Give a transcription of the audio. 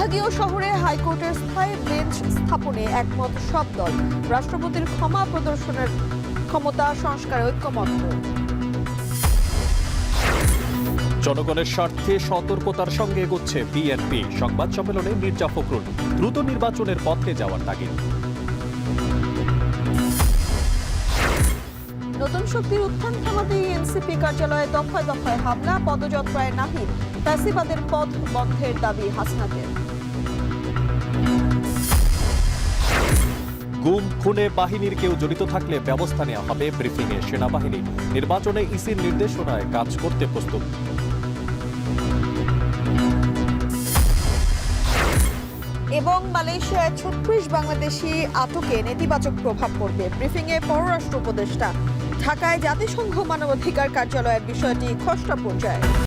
বিভাগীয় শহরে হাইকোর্টের স্থায়ী বেঞ্চ স্থাপনে একমত সব দল। রাষ্ট্রপতির ক্ষমা প্রদর্শনের ক্ষমতা সংস্কারে ঐক্যমত। জনগণের স্বার্থে সতর্কতার সঙ্গে এগোচ্ছে বিএনপি। সংবাদ সম্মেলনে মির্জা ফখরুল দ্রুত নির্বাচনের পথে যাওয়ার তাগিদ। নতুন শক্তির উত্থান থামাতেই এনসিপি কার্যালয়ে দফায় দফায় হামলা, পদযাত্রায় নাহিদ। ফ্যাসিবাদের পথ বন্ধের দাবি হাসনাতের। গুম খুনে বাহিনীর কেউ জড়িত থাকলে ব্যবস্থা নেওয়া হবে ব্রিফিংয়ে সেনাবাহিনী। নির্বাচনে ইসির নির্দেশনায় কাজ করতে প্রস্তুত। এবং মালয়েশিয়ায় ৩৬ বাংলাদেশি আটকে নেতিবাচক প্রভাব পড়বে। ব্রিফিংয়ে পররাষ্ট্র উপদেষ্টা। ঢাকায় জাতিসংঘ মানবাধিকার কার্যালয়ের বিষয়টি খসড়া পর্যায়ে।